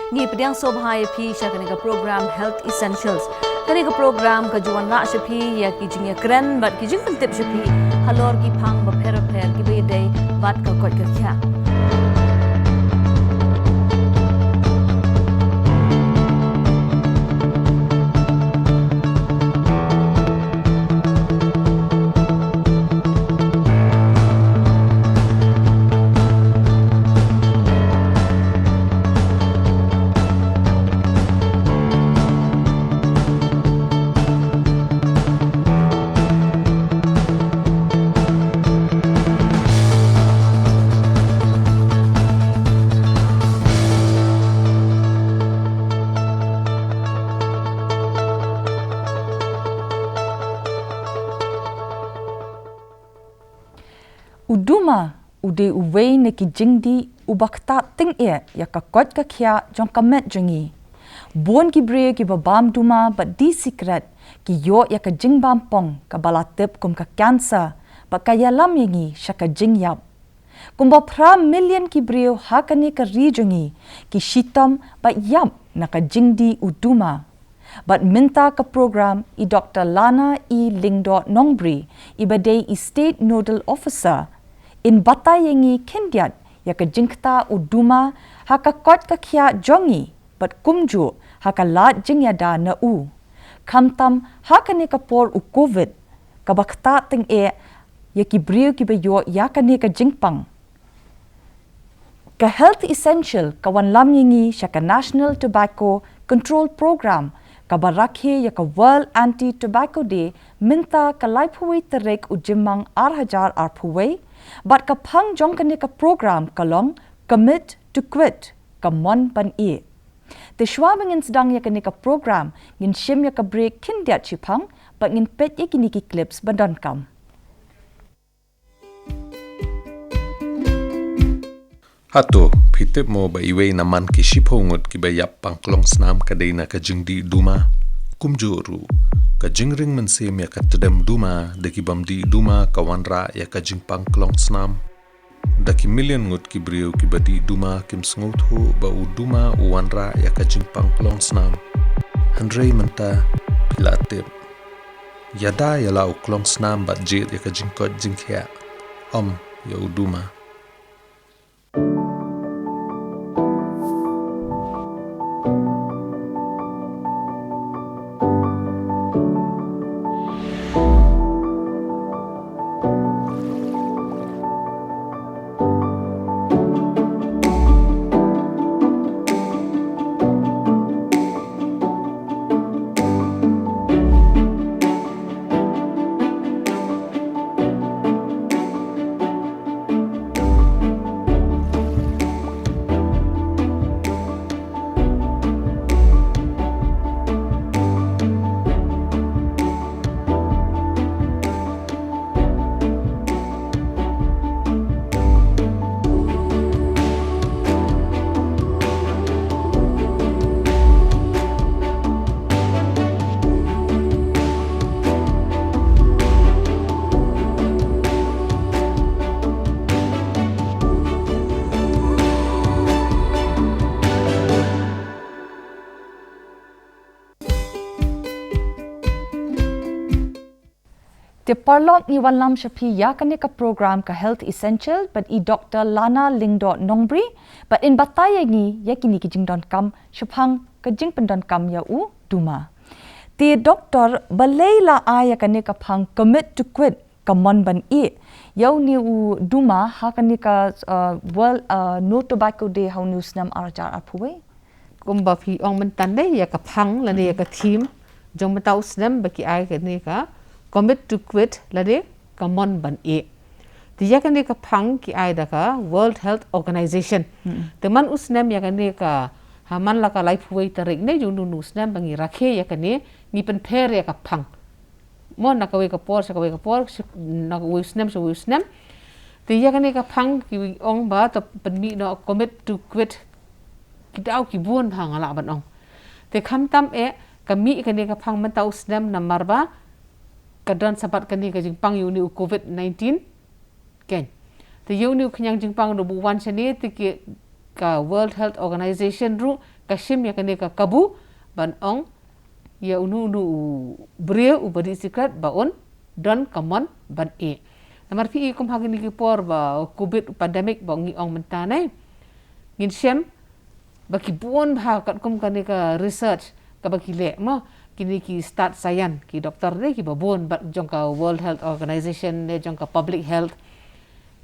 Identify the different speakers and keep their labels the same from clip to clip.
Speaker 1: ngi pediang sobhai phi shakani ka program Health Essentials. Kani ka program ka juan la shaphi ya ki jingya kren bat ki jing tip shaphi halor ki phang ba pher ki be dei bat ka kot ka kya.
Speaker 2: Duma ude uwei ne ki jingdi ubakta ting ya ka kot ka kya jong kamet jongi bon ki bre ki babam duma but di secret ki yo ya ka jing bam pong ka balatep kum ka cancer ba ka yalam yingi shaka jing yap kum ba pra million ki bre ha ka ne ka ri jongi ki shitam ba yap na ka jingdi uduma but minta ka program I Dr. Lana Lingdo Nongbri ibadei State Nodal Officer in batayengi kendiat ya ka jingta uduma haka kot ka kya jongi but kumju haka lat jingya da na u kamtam haka ne ka por u covid ka bakta ting ya ki briu ki beyo ya ka ne ka jingpang ka health essential ka wan lam yingi shaka National Tobacco Control Program ka barakhe ya ka World Anti-Tobacco Day minta ka laiphuwi terek ujimang arhajar arphuwi but ka phang jong ka ne ka program kalong commit to quit ka mon pan e te shwaming in sedang ya ka ne ka program ngin shim ya ka break kindia chipang but ngin pet ya kini ki clips bandon kam
Speaker 3: Hato pitip mo ba iwe naman ki shipongot ki ba yap pangklong snam kadena ka jingdi duma kumjuru ka jingring mensem ya ka tedem duma de ki bamdi duma ka wanra ya ka jing pangklong snam da ki million ngot ki brio ki badi duma kim sngot ho ba u duma u wanra ya ka jing pangklong snam handrei menta pilatip yada ya la u klong snam bat jet ya ka jing kot jing kya ya u duma
Speaker 2: Te parlok ni walam shapi ya ka ne ka program ka Health Essential but I Dr. Lana Lingdo Nongbri but in batayengi ya kini ki jingdon kam shapang ka jingpendon kam ya u duma te doctor balela aya ka ne ka phang commit to quit ka mon ban e yau ni u duma ha ka ne ka World No Tobacco Day how news nam arjar aphuwe
Speaker 4: kumba phi ong man tan de ya ka phang la ne ka theme jong ma tau snam ba ki ai ka ne ka commit to quit la de ka mon ban e ti ya ka ne ka phang ki ai da ka World Health Organization te man usnam ya ka ne ka haman la ka life way tarik ne jung nu snam bangi rakhe ya ka ne ni pen pher ya ka phang mon na ka we ka por sa ka we ka por na ka we snam so we snam ti ya ka ne ka phang ki ong ba to pen mi no commit to quit ki dau ki buon phang ala ban ong te kham tam e ka mi ka ne ka phang man tau snam na marba kadran sabat kani ka jingpang uni COVID-19 ken te uni khnyang jingpang no buwan chane te ki ka World Health Organization ru kashim ya kene ka kabu ban ong ya unu brio ubadi secret baon don kamon ban Namar pi kum hagini ki por ba covid pandemic ba ngi ong mentane ngin shem baki buon ha kat kum kane ka research ka baki le mo kini ki start sayan ki doktor ne ki babon bat jong ka World Health Organization ne jong ka public health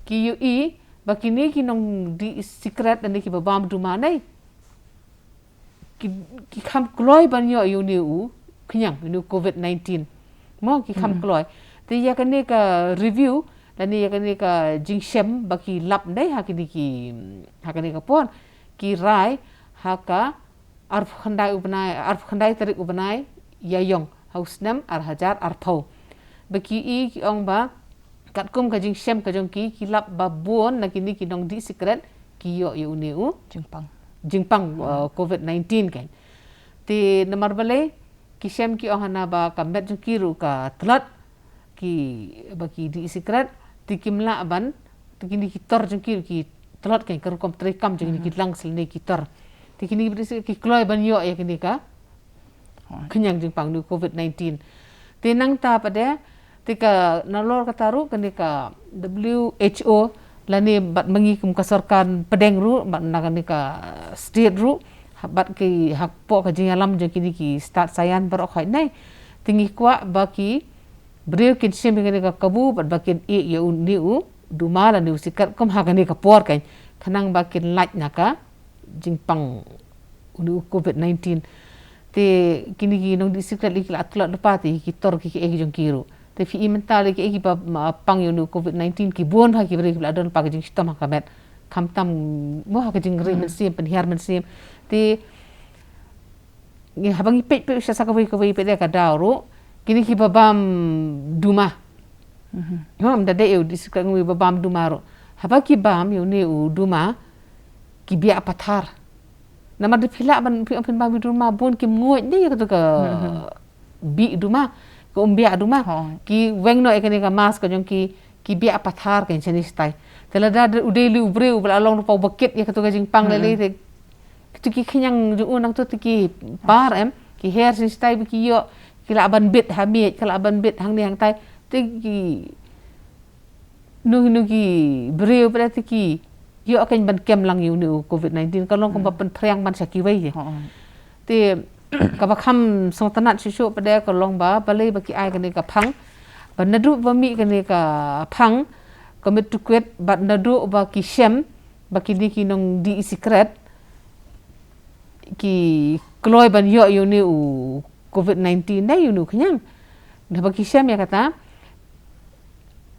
Speaker 4: ki UI baki ni ki nong di secret ne ki babam Duma ne ki kham kloi ban yo yu ni knyang ni covid-19 mo ki kham kloi te ya kane ka review dan ni ya kane ka jingshem baki lap ne ha kini ki ha kane ka pon ki rai ha ka arf khandai tarik ubanai yayong hausnam hajar arpau baki ki ong ba kat kum ka jingshem ka jong ki lap ba bon na kini ki nong di secret ki yo yu ni jingpang covid-19 kan ti namar bale ki shem ki ohana ba ka met jong kiru ka tlat ki baki di secret ti kimla ban ti kini ki tor jong ki tlat kan ker kom trekam jong ki lang selne ki tor ti kini berisi ki kloi ban yo ya kini ka kenyang jingpang nu covid-19 ti nang ta pada ti ka nalor kataru kini ka WHO lani bat mengi kum kasorkan pedeng ru bat nakani ka state ru bat ki hakpo ka jingalam je kini ki start sayan barok hai nai tingi kwa baki breu kin shem kini ka kabu bat bakin ya uniu Duma la ni usikat kum hakani ka por kan kanang bakin laj naka jingpang unu covid-19 te kini ki nong disikat li la atlat lepati ki tor ki jong kiru te fi mental ki ba pang yu covid-19 ki bon ha ki beri la don pag jing stom ha kamet kam tam mo ha jing ri men sim pen hiar men sim te ngi habangi pe sa ka we pe de ka dauro kini ki babam Duma am da de eu disikat ngi babam Duma ro haba ki bam yu ni Duma ki bia pathar nama de phila ban pi pen bam Duma bon ki ngoi ni ka ka bi Duma ko umbia Duma ki wengno ekani ka mas ka jong ki bia pathar kan cheni stai tela da udeli ubre ubla long pa bucket ya ka to jing pang le te tu ki khinyang ju unang to ki par ki hair sin stai ki yo ki la ban bit ha mi ka la ban bit hang ni hang tai te ki nu ki bre ubra te ki yo akan ban kem lang yu ni covid-19 ka long ko ban phriang ban sa ki wei te ka ba kham song tanat shu pada ka long ba balai ba ki ai ka ni ka phang ba nadu ba mi ka ni ka phang ka mit tu kwet ba nadu ba ki shem ba ki ni ki nong di secret ki kloi ban yo yu ni covid-19 dai yu nu khnyang da ba ki shem ya kata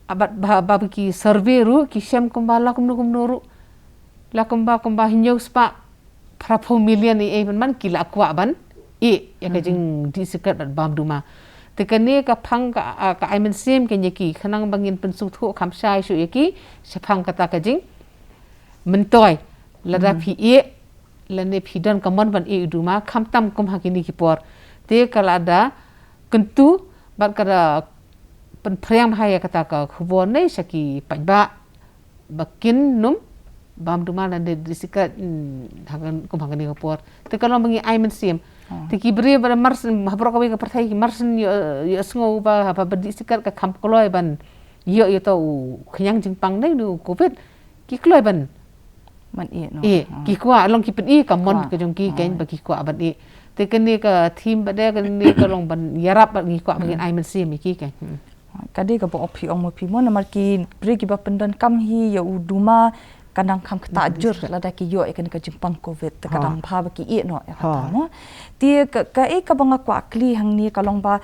Speaker 4: abat ba ki survey ru ki shem kumbala kumnu la kumba hinyo spa prapo million e man ki la kwa ban ya ka jing di secret bat bam Duma te kane ka phang ka ai men sem ke nyeki khanang bangin pen su thu kham sai su yeki se phang kata ka jing mentoi la da phi la ne phi don ka mon ban Duma kham tam kum hakini ki por te kala da kentu bat kada pen priam haya kata ka khubon nei saki pajba bakin num bam Duma la de secret hagan kum hakini ka por te kalau bangi ai men sem Tiki beri pada marsen habro kawi ka perthai marsen yo sngo ba ba badi sikat ka kham kloi ban yo to khyang jingpang dai nu covid ki kloi ban
Speaker 2: man no
Speaker 4: ki kwa long ki pen ka mon ka jong ki ken ba ki kwa ban te kene ka thim ba de kene ka long ban yarap ba ki kwa ban ai man sim ki ken
Speaker 2: kade ka bo opi ong mo pi mo na mar ki bri ki ba pendan kam hi ya Duma kadang kam kata ajur lada ki yo ikan ka jimpang covid te kadang pha ba ki Iehnoh ya kata mo ti ka ka banga kwa kli hang ni ka long ba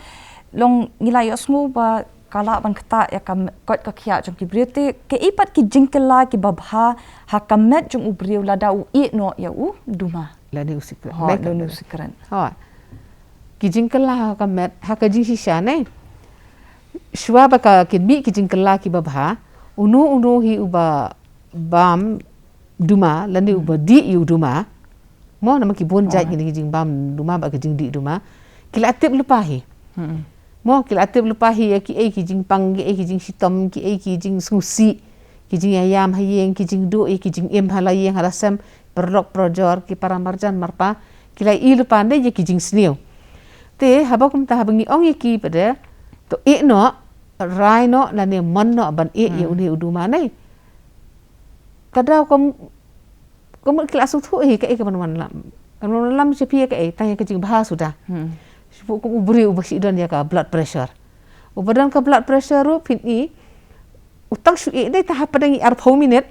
Speaker 2: long ngilai osmu ba kala ban kata ya kam kot ka khia jong ki brete ke ipat ki jingkela ki babha ha kamet jong ubriu lada Iehnoh ya Duma
Speaker 4: lada usikran
Speaker 2: ha lada usikran
Speaker 4: ha ki jingkela ha kamet ha ka jing shisha ne shwa ba ka ki bi ki jingkela ki babha unu hi uba bam Duma lani uba di yu Duma mo nama ki bon jai ni jing bam Duma ba ki jing di Duma kila atip lupa hi mo kila atip lupa hi ki ki jing pang ki jing sitom ki jing susi ki jing ayam hayeng ki jing do ki jing em halayeng halasam perlok projor ki para marjan marpa kilai ilu pandai je kijing sniu te habakum ta habangi ong ki pada to Iehnoh rai no la ne mon no ban ye uni uduma nai kadau kom kelas tu ke ban lam je pi ke tanya kijing bahas sudah ko ubri ubasi don ya ka blood pressure ubadan ka blood pressure ru pin i utang su dai tahap padangi ar minute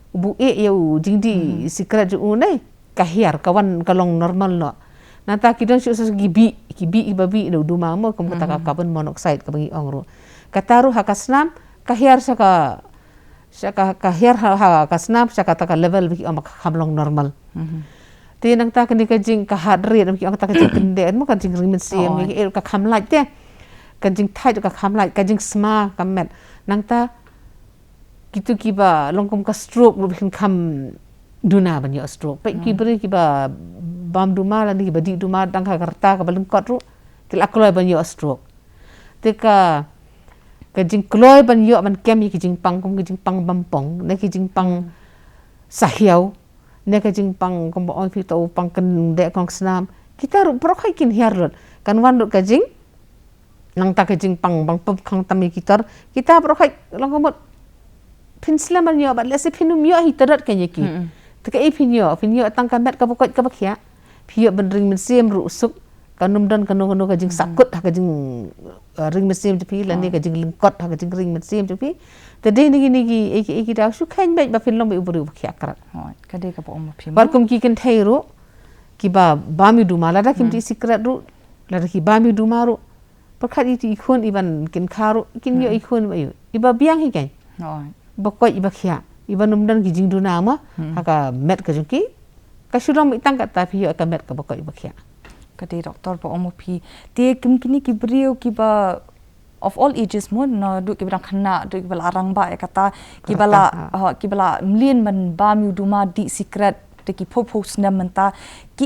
Speaker 4: bu eu jingdi secret ju nai kahiar kawan kalong normal no nata kidon su gibi babi do duma mo kom kata carbon monoxide ka bangi ongru kataru hakasnam kahiar saka kahiar ha kasnam saka ta level bi om hamlong normal ti nang ta kani ka jing ka heart rate am ki ong ta ka jing kende mo ka jing ring siam ni ka khamlai te ka jing thai ka khamlai ka jing sma ka met nang ta kitu kiba longkom ka stroke ru bin kham duna ban yo stroke pe ki beri kiba bam duma la ni badi duma dang ka karta ka balung kot ru til akloi ban yo stroke te ka jing kloi ban yo ban kem ki jing pang kom ki jing pang bampong ne ki jing pang sahiau ne ka jing pang kom oi fi to pang kan de kong snam kita ru prokai kin hiar lut kan wan ru ka jing nang ta ka jing pang bang pop khang tami kita prokai longkom pinsla man yo bat lesi pinum yo hi tadat kan yaki tika i pinyo tang kamet ka pokot ka bakhya pio ben ring men sim ru usuk kanum dan kanu ka jing sakut ha ka jing ring men sim jepi lan ni ka jing lingkot ha ka jing ring men sim jepi te de ni ki da su khain bai ba fin long bai ubru bakhya karat
Speaker 2: ka de ka po mo phim
Speaker 4: barkum ki ken thai ru ki ba bami duma la da kim ti secret ru la da ki bami duma ru pakhat i khon iban kin kharu kin yo i khon bai iba biang hi kai bakoi iba khia iba numdan ki jing duna ma haka met ka jungki ka shurang itang ka ta phi ka met ka bakoi iba khia
Speaker 2: ka de doktor po mo phi te kim kini ki brio ki ba of all ages mo no du ki bang khana du ki bala arang ba kata ki bala mlin man ba mi duma di secret te ki popos na menta ki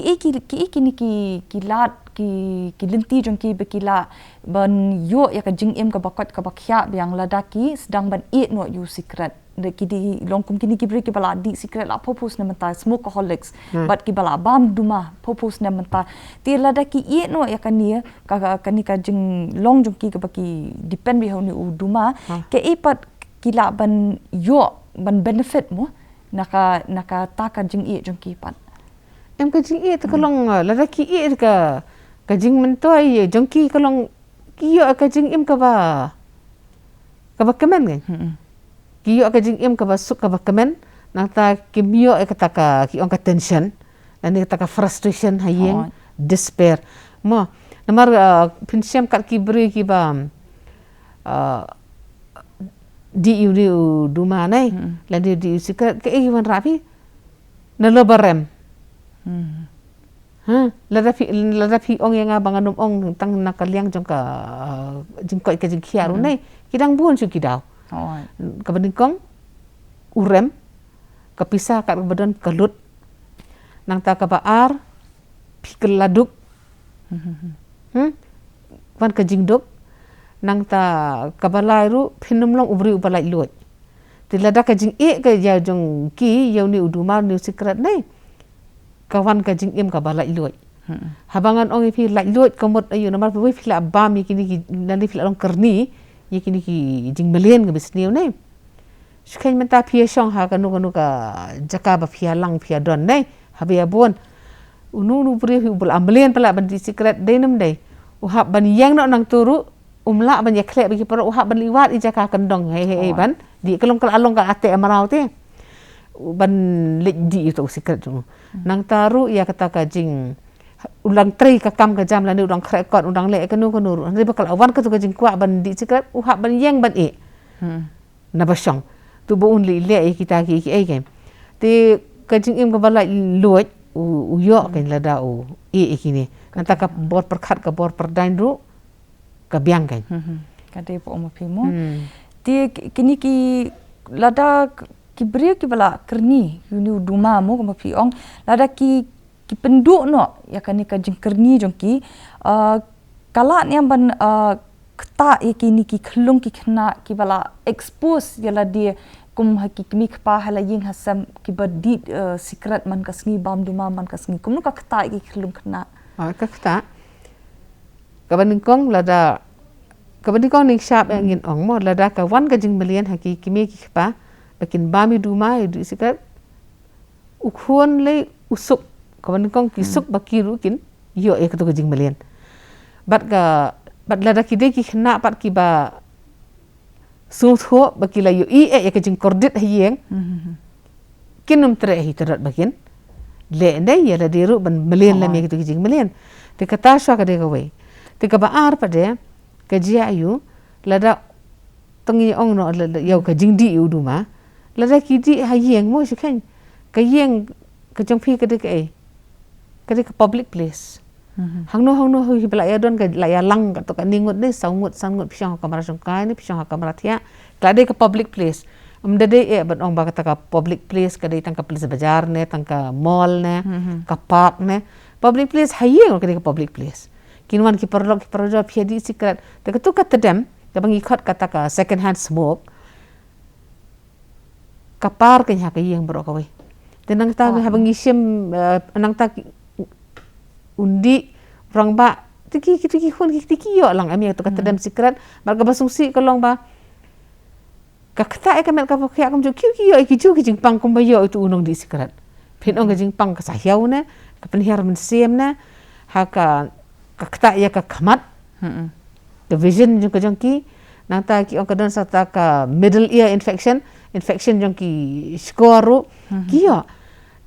Speaker 2: ni ki lat ki linti jong ki bekila ban yo ya ka jing em ka bakot ka bakhya yang ladaki sedang ban Iehnoh you secret de ki di longkum kini ki bri ki bala di secret la popos na menta smokeaholics but ki bala bam duma popos na menta ti ladaki Iehnoh ya kania ka jing long jong ki ka baki depend bi honi u duma ke ipat kila ban yo ban benefit mo naka taka jing jong ki pat
Speaker 4: em ka jing te kalong ladaki ka jing mentoi ye jong ki kalong ki yo ka jing em ka ba kemen kan ki yo ka jing em ka ba suk ka ba kemen nang ta ki mio ka ta ka ki ong ka tension dan ta ka frustration hayeng despair mo namar pinsiam kat ki beri ki ba di duma nai la di secret ke wan rapi na lo barem la fi ong yang abang anum ong tang nakaliang jong ka jingkoi ka jing khiaru nai kidang bun su kidau ka bandingkong urem ka pisah kat badan kalut nang ta ka baar pikul laduk wan ka jingduk nang ta kabalai ru pinum long ubri ubalai luat tilada ka jing ka ya jong ki yau ni uduma ni secret nai kawan ka jing ka balai luat habangan ong pi lai luat komot ayu namar pi fila bam kini ki nani fila long kerni ye kini ki jing melen ka bisniu nai skai menta pi shong ha ka nu ka jaka ba fia lang fia don nai habia bon unu ubri ubal amlen pala ban di secret denam dai uhab ban yang no nang turu umla ban yaklek bagi para uhak ban liwat ijaka kendong he ban di kelong along ka ate amarau te ban di itu secret tu nang taru ya kata ka jing ulang tri ka kam ka jam lani udang krekot udang le ka nu ri bakal awan ka tu ka jing kwa ban di secret uhak ban yang ban na basong tu bo un li le kita ki ke te ka jing im ka balai luat uyo kan lada kini nanta ka bor perkhat ka bor perdain ru kabiang kan
Speaker 2: kade po mo pimo ti kini ki lada ki brio ki bala kerni yuni duma mo ko pi ong lada ki penduk no ya kani ka jing kerni jong ki kala ni ban kata kini ki khlung ki khna ki bala expose yala dia kum haki mi khpa hala ying hasam ki badi secret man kasngi bam duma man kasngi kum ka kata ki khlung khna
Speaker 4: ka kata kabaningkong lada kabaningkong ning sharp ngin ong mo lada ka 1 ka jing million haki kimi ki khpa bakin bami duma du secret ukhon le usuk kabaningkong ki suk bakiru kin yo e ka jing million bat lada ki de ki khna pat ki ba su tho bakila yo e ka jing kordit hayeng kinum tre hi terat bakin le ndai ya la deru ban million la me ki jing million te kata swa ka de ka we te ka ba ar pa de ka jia yu lada tangi ong no yo ka jing di yu duma lada ki di hayeng mo shi khan ka yeng ka jong phi ka de ka de ka public place hangno hi bela ya don ka la ya lang ka to ka ningot ne sangut pisang kamera songkai ni pisang kamera thia ka de ka public place de ban ong ba ka public place ka de tang ka place bazar ne tang ka mall ne ka park ne public place haye ka de ka public place kinwan ki perlo phedi secret te ka tu ka tedam ka bangi khat ka ta ka second hand smoke ka park nya ka yeng bro ka we tenang ta ha bangi sim nang ta undi rang ba tiki khon tiki yo lang ami to kata dam secret marga basungsi kolong ba ka kata e kamet ka phya kam jo ki yo ki ju ki jing pang kum ba yo itu unong di secret phin ong ka jing pang ka sa hiau ne ka penhiar men sem ne ha ka kata ya ka khamat the vision ju ka jong ki nang ta ki ong ka don sa ta ka middle ear infection jong ki skoru ki yo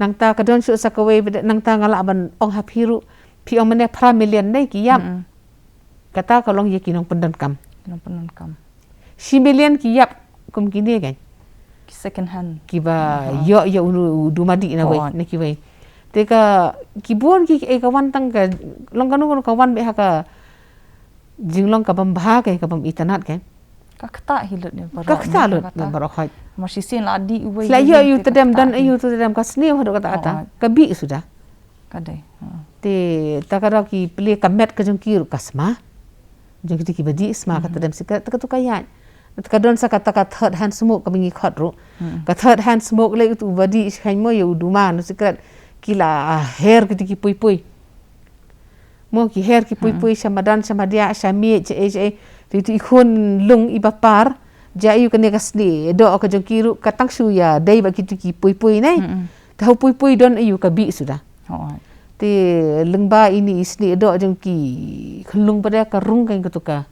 Speaker 4: nang ta ka don su sa ka we nang ta ngala ban ong hapiru pi ong mene pra million nei ki yap kata kalong ye kinong pendan kam si million ki yap kum kini kan
Speaker 2: second hand
Speaker 4: ki ba yo duma di na we ne ki we te ka ki bon ki e ka wan tang ka long ka wan be ha ka jinglong ka bam bha ka bam itanat kan
Speaker 2: ka kata hilut ne
Speaker 4: ka kata lut ne barok hai
Speaker 2: masih sin la di we
Speaker 4: la yo tedam dan ayu tedam ka sni ho kata ata ka bi sudah
Speaker 2: kadai
Speaker 4: te takara ki play kamet ka jong ki kasma jong ki badi sma ka tedam sika ta tu kaya ka don sa kata ka third hand smoke ka bingi khat ru ka third hand smoke le tu badi khain mo yo duma no sika kila hair ki pui mo ki hair ki pui samadan samadia sami je tu ikhon lung ibapar ja yu ka ne ka sni do ka jong ki ru ka tang su ya dai ba ki pui nei ta pui don ayu ka bi sudah te lengba ini isni do jong ki khlung pada ka rung kan ketuka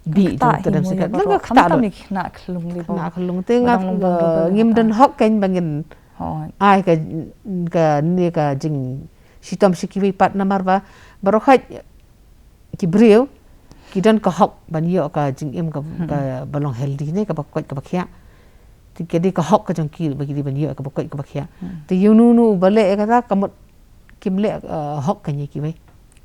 Speaker 4: bi tu tedam sikat lengba khata
Speaker 2: ni na khlung li
Speaker 4: na khlung te ngat ngim den hok kan bangin ai ka ni ka jing sitom sikiwi pat namar ba barokhat ki breu ki dan ka hok ban yo ka jing em ka balong healthy ne ka bakot ka bakhya ti ke di ka hok ka jong ki bagi di ban yo ka bakot ka bakhya te yunu bale ka ta kamot kimle hok kanye ki we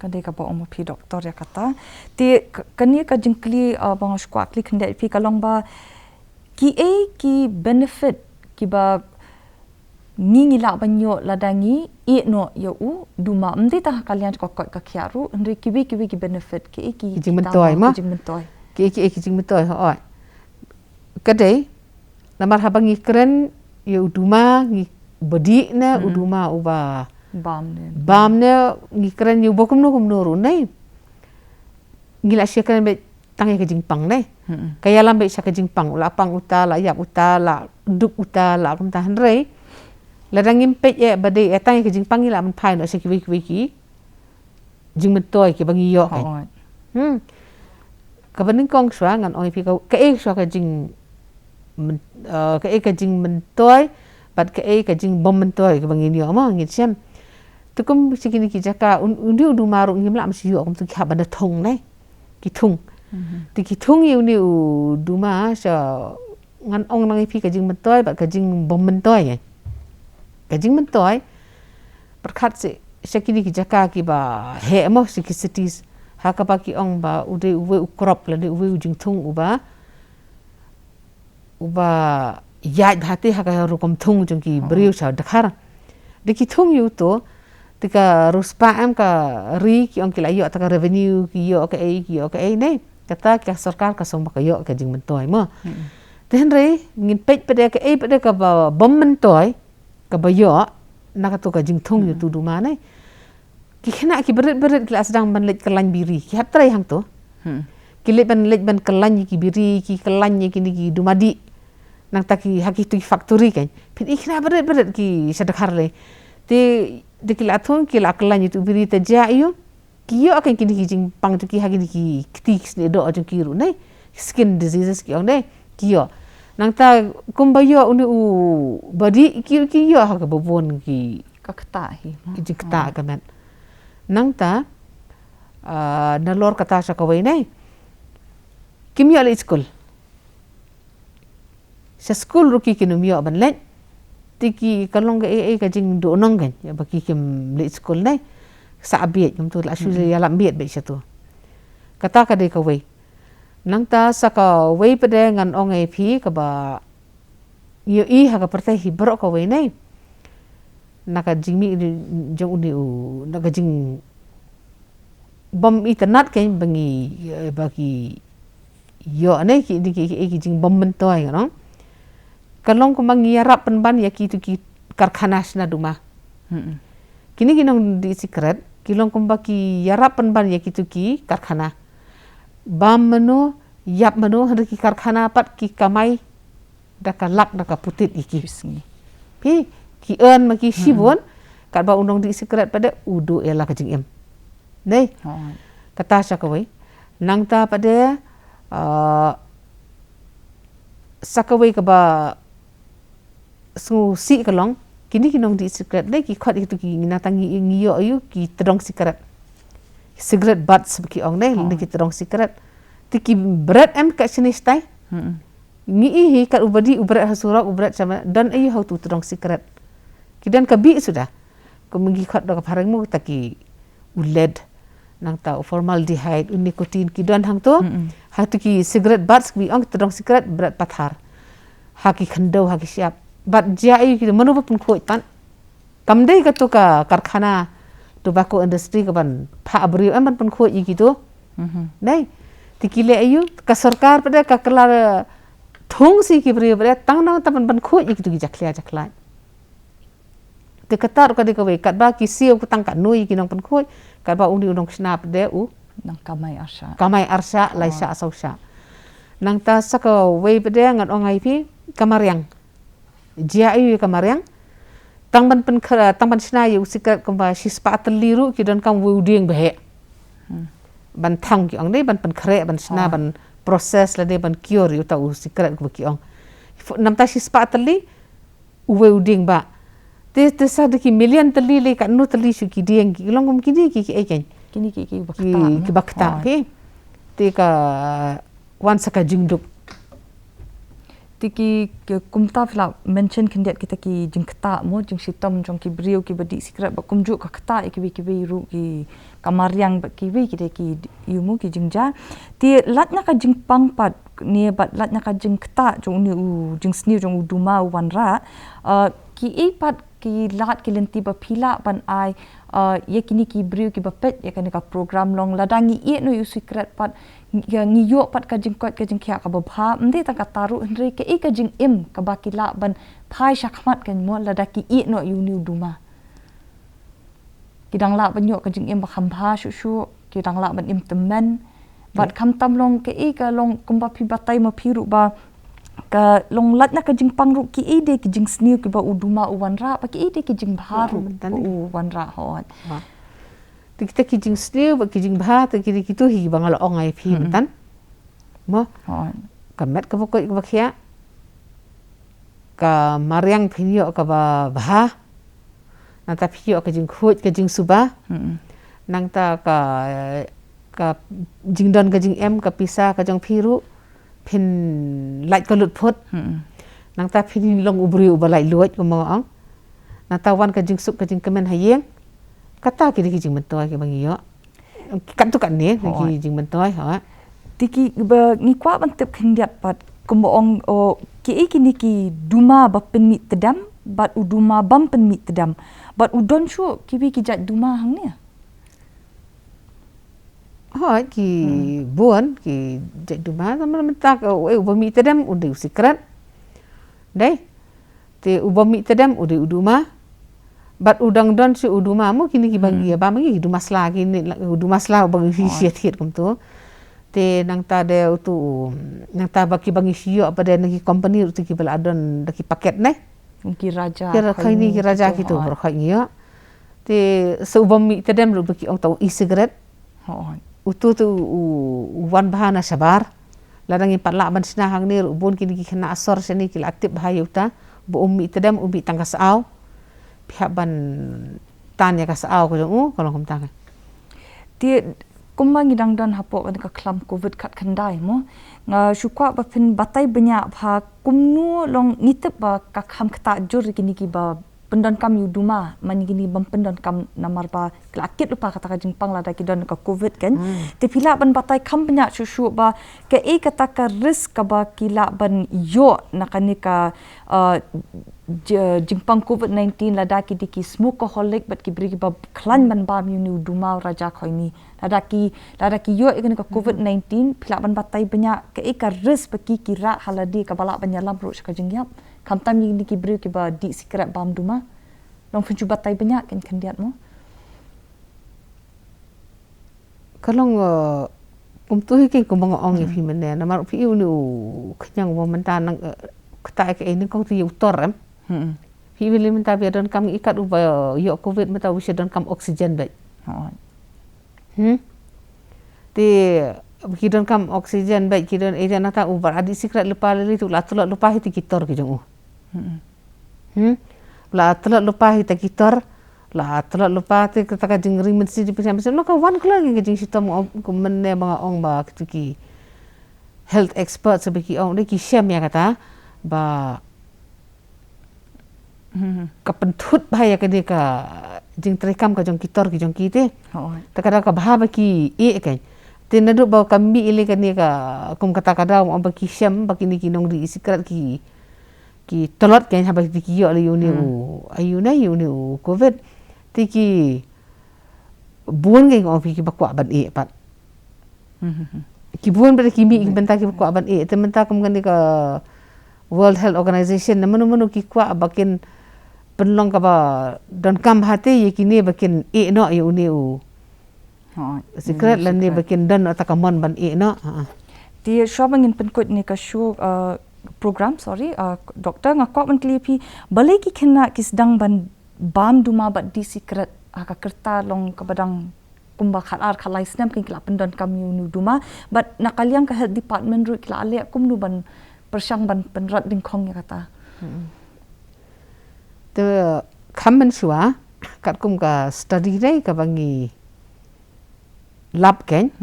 Speaker 2: kadai ka ba omo pi doktor ya kata te kani ka jingkli bang squat li khande pi kalong ba ki benefit ki ba ngi la banyo ladangi Iehnoh yo u duma mdi ta kalian ko ka khiaru ndri ki benefit ki
Speaker 4: jing mentoi ma ki jing mentoi ho kadai namar habangi keren yo duma ngi bodi na uduma uba bam ne ngi keren yu bokum no ru nei ngila sia keren be tangi ke jingpang nei kaya lambe sia ke jingpang la pang utala yap utala duk utala kum tahan rei la dangim pe ye bade tangi ke jingpang ila man phai no sia ki jing mentoi ke bangi yo kai ka baning kong swa ngan oi pi ka e swa ka jing ka e ka jing mentoi bat ka e ka jing bom mentoi ke bangi yo ma ngit sem tukum sikini ki jaka undi udu maru ngimla msi yo kum tu khaba na thong nei ki thung ti ki thung yu ni duma sa ngan ong nang pi ka jing mentoi ba ka jing bom mentoi ka jing mentoi perkhat se sikini ki jaka ki ba he mo sikini cities ha ka ba ki ong ba ude uwe ukrop la de uwe jing thung uba ya hati ha ka rukom thung jong ki briu sa dakhar de ki thung yu to tika ruspa am ka ri ki ong kila yo ta revenue ki yo ka e ne kata ke sarkar ka som bakayo ka jing mentoi mo ten re ngin pej pada ka bom mentoi ka bayo nak tu ka jing thong yu tu Duma nai ki khena ki berit kelas sedang ban lej kelan biri ki hap trai hang tu ki lej ban kelan ki biri ki kelan ki ni ki Dumadi nang ta ki haki tu factory kan pin ikhna berit ki sedekar le de ki la thong ki la kelan tu biri ta ja yu ki yo akan ki jing pang tu ki hagi ki tiks ne do ajung ki ru nai skin diseases ki ong dai ki yo nang ta kumbayo uni u body ki yo ha ka bobon ki
Speaker 2: Kakta hi.
Speaker 4: jing kata ka men nang ta na lor kata sa kawai nai kimyo le school sa school ruki kinumyo ban le tiki kalong ka jing do nong kan ya baki kim le school nai sa abiet yum tu la shu ya lam biet be satu kata ka de ka wei nang ta sa ka wei pade ngan ong ai phi ka ba yo I ha ka pertai hi bro ka wei nai naka jing mi jong uni u naka jing bom internet kan bangi bagi yo nai ki jing bom mentoi no kalong ko mangi yarap ban ya ki tu ki karkhana na Duma kini kinong di secret kilong kumba ki yarap ban ya ki tu ki karkhana bam mano yap mano hari ki karkhana pat ki kamai daka lak daka putit iki pi ki earn ma ki shibon kat ba unong di secret pada udu ela ka jing em nei kata sa kawai nang ta pada sakawai ka ba so si kalong kini kinong di secret dai ki khat itu ki nginatangi ngiyo ayu ki terong secret cigarette butts ki ong dai ni ki terong secret ti ki bread em ka sini stai ngi hi kat ubadi ubrat hasura ubrat sama dan ayu how tu terong secret kidan ka bi sudah kemugi khat da parang mu taki uled nang ta formaldehyde nikotin kidan hang to ha tu ki cigarette butts bi ong terong secret berat pathar ha ki khando ha ki siap bat jai ki manu pun khoi tan kam dei ka tu ka karkhana tobacco industry ka ban pha abri am pun khoi ki tu nei tikile ayu ka sarkar pada ka kelar thong si ki bri bre tang na ta ban khoi ki tu ki jakla te katar ka de ka we kat ba ki siu ku tang ka noi ki nong pun khoi kat ba uni unong snap de u
Speaker 2: Nang kamai arsa
Speaker 4: laisa asausa nang ta saka we pada ngan ongai pi kamaryang jia ayu kamaryang tang ban sna yu secret kamba si spa liru ki don kam wu ding behe ban thang ki ong dei ban khre ban sna ban process la de ban cure yu ta u secret ko ki ong nam ta si spa li wu ding ba te sa de ki million tali le ka nu tali su ki ding ki long ki di ki eken
Speaker 2: Kini ki
Speaker 4: bakta ki te ka wan saka jingduk
Speaker 2: tiki kumta fla mention kendiat kita ki jingkta mo jing sitom jong ki brio ki badi secret ba kumju ka kta ki ru ki kamaryang ba ki ki yumu ki jingja ti latnya ka jingpang pat ni bat latnya ka jingkta jong ni u jing sni jong Duma wanra ki pat ki lat ki lenti ba phila ban ai ye kini ki brio ki ba pet ye kan ka program long ladangi Iehnoh yu secret pat ngiyo pat ka jingkot ka jingkya ka babha mde ta ka taru henry ke ka jing im ka bakila ban phai shakmat kan mo ladaki Iehnoh yu ni Duma kidang la ban yo ka jing im ba khambha shu kidang la ban im temen bat kham tam long ke ka long kumba phi batai ma phiru ba ka long lat na ka jing pangru ki de ki jing sniu ki ba Duma wanra pa ki de ki jing bharu wanra hot kita ki jing sniu ba ki jing bha ta ki tu hi bangal ongai phi tan mo ka met ka ko ka khia ka maryang phinyo ka ba bha na ta phio ka jing khoj ka jing suba nang ta ka jing don ka jing em ka pisa ka jong phiru phin light ka lut phot nang ta phin long ubri ubalai luat ko mo ang nang ta wan ka jing sup ka jing kemen hayeng kata ki jing mentoi ke bangiyo kan tu kan ne ki jing mentoi ha tiki ba ngi kwa ban tep khindiat pat kumbo ong o ki ni ki Duma ba pen mi tedam bat Duma bam pen mi tedam bat udon shu ki jat Duma hang ne
Speaker 4: Hoi ki buon ki jek Duma sama mentak ubami tedam udah secret. Dai. Te ubami tedam udah Duma. Bat udang don si Duma mo kini ki bagi ba bagi Duma sla kini Duma sla bagi hit kum tu. Te nang ta de tu nang ta bagi bagi sio apa de nagi company tu ki bala adon daki paket ne.
Speaker 2: Ki raja.
Speaker 4: Kira kini ki raja gitu berkhoi ya. Te seubami tedam lu bagi ong tau e-cigarette. Utu tu wan bahana sabar ladang impat la ban sinahang ni ubun kini kena asor sini kila aktif bahaya uta bu ummi tedam ummi tangkas au pihak ban tanya kas au ko jong kalau kum tang
Speaker 2: Ti kumang idang dan hapo kan ka klam covid kat kandai mo nga syukwa ba pin batai banyak pha kumnu long ngitep ba ka kham kata jur kini ki ba pendon kam yu Duma mani gini bam pendon kam namar ba klakit lupa kata ka jingpang lada ki don ka covid kan te pila ban batai kam banyak susu ba ke kata ka risk ka ba kila ban yo nakani ka jingpang covid-19 lada ki diki smokeaholic bat ki bri ki ba klan ban bam yu Duma raja khoini lada ki yo ikani ka covid-19 pila ban batai banyak ke ka risk ba ki kira haladi ka bala banyalam ro ka jingyap kam tam ni ki bri ki ba di secret bam Duma long funju batai banyak kan kandiat mo
Speaker 4: kalong kum tu hiking kum bang ong fi mene na mar fi unu knyang wo menta nang kata ke ini kong tu utor em fi bili menta bi don kam ikat u ba yo covid meta wi don kam oxygen ba ti ki don kam oxygen ba ki don area nata u bar adi secret lupa li tu la lupa hiti kitor ki jong la telok lupa hita kitor la telok lupa te kata ka jing ring mensi di pisam no ka wan kala ki jing sitom ko menne mga ong ba ki health expert sebeki ong de ki syam ya kata ba ka pentut bahaya ka de ka jing trekam ka jong kitor ki jong ki te ta kada ka bahaba ki kan te nadu ba kambi ile ka ni ka kum kata kada ong ba ki syam ba ki ni ki nong di secret ki telot kan habis ki yo le uni ayuna uni covid tiki buon ngeng of ki bakwa ban pat ki buon ber ki mi benta ki bakwa ban te menta kum kan ka World Health Organization na manu ki kwa bakin penlong ka ba don kam hate ye ki ne bakin Iehnoh uni secret lan ne bakin don atakamon ban Iehnoh
Speaker 2: ti shobang in penkut ni ka shu program doktor ngakok man klipi balai ki kena kisdang ban bam Duma bat di secret aka kerta long kabadang kumba khalar khalai snam kin kla pendon kam yu Duma bat nakaliang ka health department ru kla ale kumnu ban persang ban penrat ding khong ya kata
Speaker 4: te khammen shua kat kum ka study dai ka bangi lab ken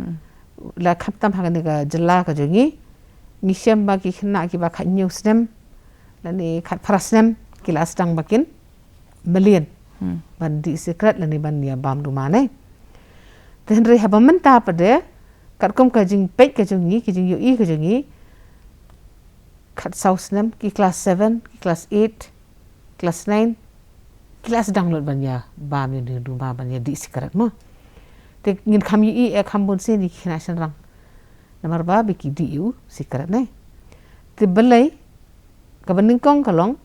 Speaker 4: la khaptam hagani ka jalla ka jongi nisiam bagi kena ki bakhat news nem lani khat paras nem kila sedang bakin melian ban di secret lani ban ya bam Duma ne tenri haba menta pade kat kum ka jing pek ka jongi ki jing yu ka jongi khat saus nem ki class 7 ki class 8 class 9 kila sedang lot ban ya bam yu Duma ban ya di secret mo te ngin kham yu kham bun se ni kena rang namar ba biki diu secret ne te belai ka beningkong kalong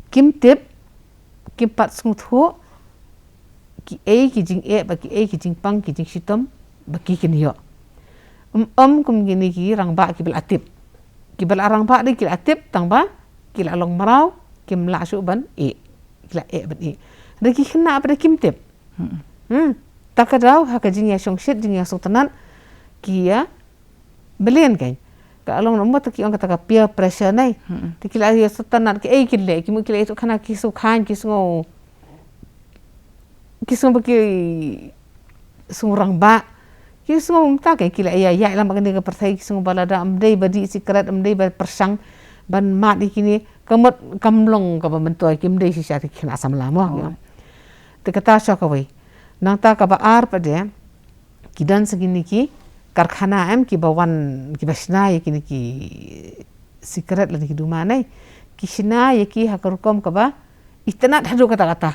Speaker 4: kim tip kim pat sngutho ki ki jing ba ki jing pang ki jing sitom ba ki kin yo kum gini ki rang ba ki bel atip ki bel arang ba de ki atip tang ba ki la long marau kim la su ban kila ban de ki khna ba kim tip takadau ha ka jing ya song shit jing ya song tanan kia belian kan ka along nomor tu ki ang kata peer pressure nai tikila ya setanat ki kile ki mu kile itu kana ki su khan ki sungo baki sungurang ba ki sungo ta kan kila ya lam kan ka pertai ki sungo balada amdei badi secret amdei ba persang ban mat ikini kamot kamlong ka bentoy ki amdei si syati kina asam lama te kata sya ka wei nang ta ka ba ar pade kidan segini ki karkhana ki bawan ki basna ye ki secret lagi Duma nai ki sina ye ki hakarkom ka ba itna dhadu kata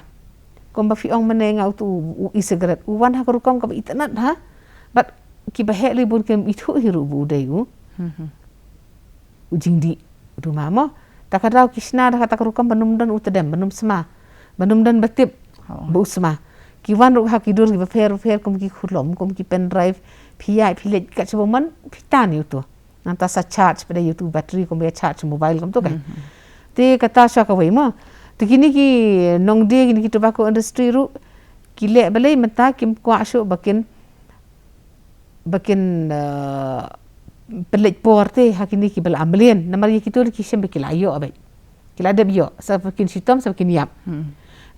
Speaker 4: kom ba fi ong meneng au tu e-cigarette wan ha rukom ka internet ha but ki ba he li bun kem itu hiru bu dai jingdi Duma mo takadau kisna da kata rukom benum dan utadem benum sma benum dan batip bu sma ki wan ru ha ki dur ki ba fer kom ki khulom kom ki pen drive PI pilet kat sebuman pitan itu nanta sa charge pada YouTube bateri kom ya charge mobile kom tu kan te kata sya ka wei mo te kini ki nong dia kini ki tobacco industry ru ki le balai menta kim kwa syo bakin pelet porte hakini ki bal amlien namar ki tu ki sembe ki layo abai ki la deb yo sa bakin sitom sa bakin yap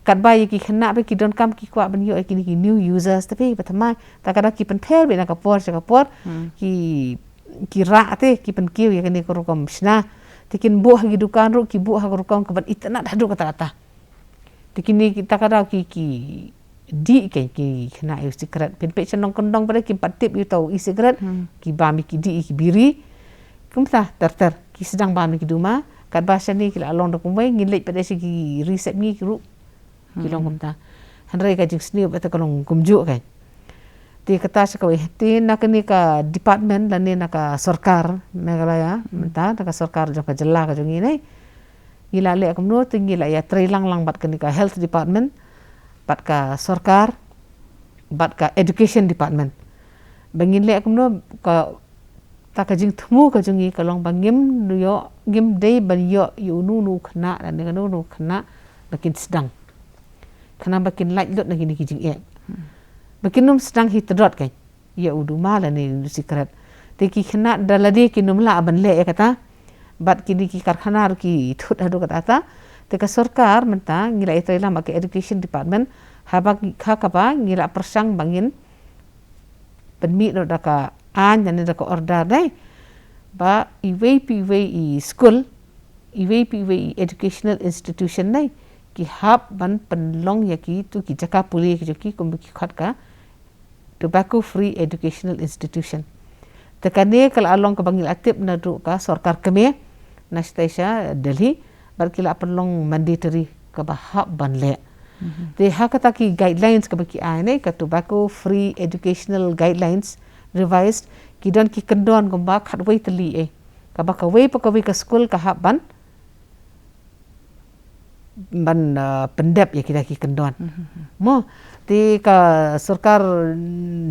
Speaker 4: kat bai ki khna be ki don kam ki kwa ban yo kini ki new users tapi patama takada ki pen per be na ka por ki ra te ki pen kiu ya kini ko kom sna tikin bu hagi dukan ru ki bu ha ko kom ka ban itna hadu kata tikini kita kada ki di ki khna e secret pen pe chenong kondong pada ki patip you tau e-cigarette ki bami ki di ki biri kumta ter ki sedang bami ki Duma kat bahasa ni ki along dak kumai ngilek pada si ki resep ni ki ru ki long kumta hanrai ka jing sni bata kalong kumju kan ti kata sakawi ti nak ni ka department dan ni nak sarkar Meghalaya menta nak sarkar jo ka jella ka jongi nei gila le kumno ti gila ya trilang lang bat ka ni ka health department bat ka sarkar bat ka education department bangin le kumno ka ta ka jing thmu ka jongi kalong bangim yo gim dei ban yo yu nu khna dan ni nu khna bakin sedang khna bakin lait lot na gini ki jing e bakin num sedang hitdot kan ya Duma la ni secret te ki khna dalade ki num la ban le kata bat kini ki karkhana ru ki thut hadu kata te ka sarkar menta ngila itu la mak education department habak khakapa ngila persang bangin penmi ro daka an dan daka order dai ba iwei school iwei educational institution nai ki hab ban penlong ya ki tu ki jaka puli ki joki kom ki khat ka tobacco free educational institution tekane kal along ka bangil atip na du ka sarkar keme nastasha Delhi barkila penlong mandatory ka bahab ban le te hakata ki guidelines ka baki ane ka tobacco free educational guidelines revised ki don ki kendon ko ba khat wei tali ka ba ka wei pa ka wei ka school ka hab ban pendep ya kita ki kendon mo ti ka sarkar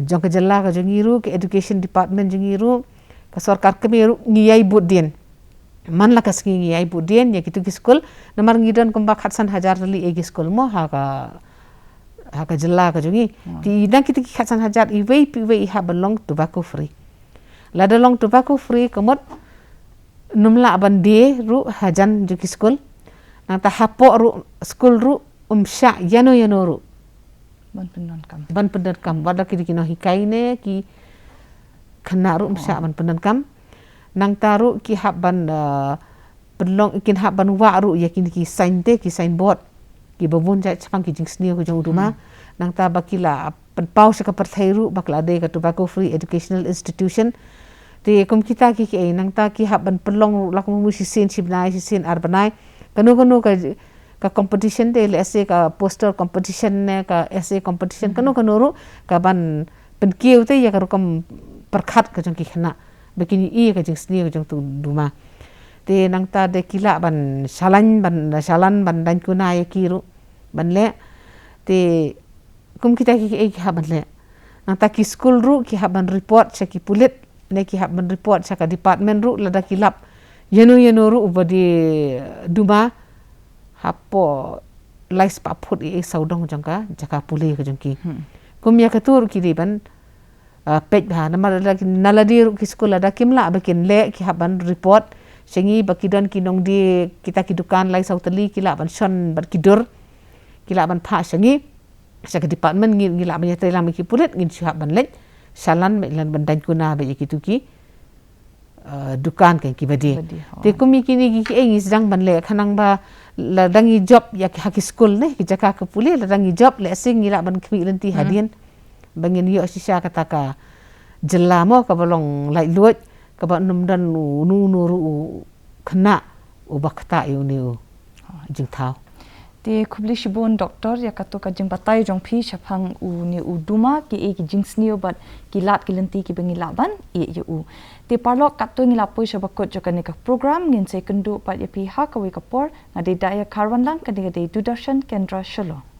Speaker 4: jong ka jalla ka jongiru ke education department jongiru ka sarkar kemeru ngiyai budin man la ka sngi ngiyai budin ya kitu ki school namar ngidon kumba khatsan hajar li e ki school mo ha ka jalla ka jongi ti dan kitu ki khatsan hajar iwei ha belong tobacco free la long tobacco free komot numla bande ru hajan jo ki school nang ta hapo ru school ru sya yano ru ban pendan kam wada ki no hikaine ki khana ru sya ban pendan kam nang taru ki habban penlong ikin habban wa ru yakin ki sign board ki babun ja chapang ki jing sni ko jong Duma nang ta bakila penpau sa ka parthai ru bakla de ka tobacco free educational institution te kom kita ki nang ta ki habban penlong lakum musi sin sibnai sin arbanai kanu ka competition de essay ka poster competition ne ka essay competition kanu ru ka ban penkiu te ya ka kom perkhat ka jong ki khana begini ka jing sni ka jong tu Duma te nang ta de kila ban salan ban dan kuna ya kiru ban le te kum kita ki ha ban le nang ta ki school ru ki ha ban report sa ki pulit ne ki ha ban report sa ka department ru lada kilap yenu ru ubadi Duma hapo lais pa phut saudong jangka jaka puli ka jongki kum ya ka tur ki ban pej ha namar lagi naladi ru ki school ada kimla bakin le ki haban report sengi bakidon kinong di kita ki dukan lai sautali kila ban son barkidur kila ban pha sengi sa ka department ngila ban yata lam ki pulit ngin syah ban le salan me lan ban dan kuna be ki tu ki dukan kan ki badi te kumi kini ki engi sedang ban le khanang ba la dangi job ya ki school ne ki jaka ka puli la dangi job le sing ngila ban ki lenti hadian bangin yo sisa kata ka jella mo ka balong lai luat ka ba num dan nu ru khna u bakta yu ni jing thau
Speaker 2: Te kubli shibun doktor ya kato ka jing batai jong pi shapang u ni u Duma ki e ki jing snio bat ki lat ki lenti ki bengi laban e ye u. Te parlok kato ngi lapoi shabakot joka ne ka program ngin se kendu pat ya pi ha ka we kapor ngade daya karwan lang kadega de Dudarshan Kendra Shalo.